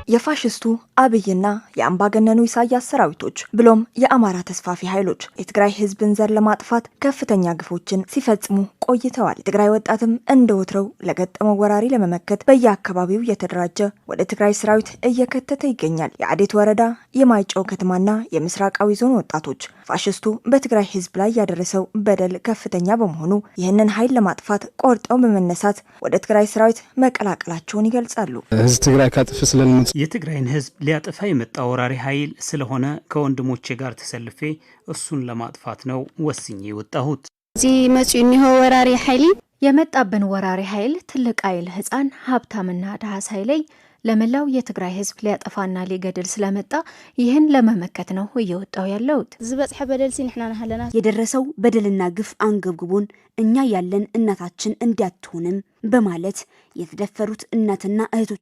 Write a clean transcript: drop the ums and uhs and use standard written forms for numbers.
የፋሽስቱ አብይና የአምባገነኑ ኢሳያስ ሰራዊቶች ብሎም የአማራ ተስፋፊ ኃይሎች የትግራይ ህዝብን ዘር ለማጥፋት ከፍተኛ ግፎችን ሲፈጽሙ ቆይተዋል። የትግራይ ወጣትም እንደ ወትሮው ለገጠመው ወራሪ ለመመከት በየአካባቢው የተደራጀ ወደ ትግራይ ሰራዊት እየከተተ ይገኛል። የአዴት ወረዳ የማይጨው ከተማና የምስራቃዊ ዞን ወጣቶች ፋሽስቱ በትግራይ ህዝብ ላይ ያደረሰው በደል ከፍተኛ በመሆኑ ይህንን ኃይል ለማጥፋት ቆርጠው በመነሳት ወደ ትግራይ ሰራዊት መቀላቀላቸውን ይገልጻሉ። ህዝብ ትግራይ ካጥፍ ስለልምጽ የትግራይን ህዝብ ሊያጠፋ የመጣ ወራሪ ኃይል ስለሆነ ከወንድሞቼ ጋር ተሰልፌ እሱን ለማጥፋት ነው ወስኜ የወጣሁት። እዚህ መጪው ወራሪ ኃይል የመጣብን ወራሪ ኃይል ትልቅ ኃይል ህፃን ሀብታምና ድሃ ሳይለይ ለመላው የትግራይ ህዝብ ሊያጠፋና ሊገድል ስለመጣ ይህን ለመመከት ነው እየወጣው ያለውት። ዝበጽሐ በደል ሲንሕና ነሐለና የደረሰው በደልና ግፍ አንገብግቦን እኛ ያለን እናታችን እንዲያትሆንም በማለት የተደፈሩት እናትና እህቶች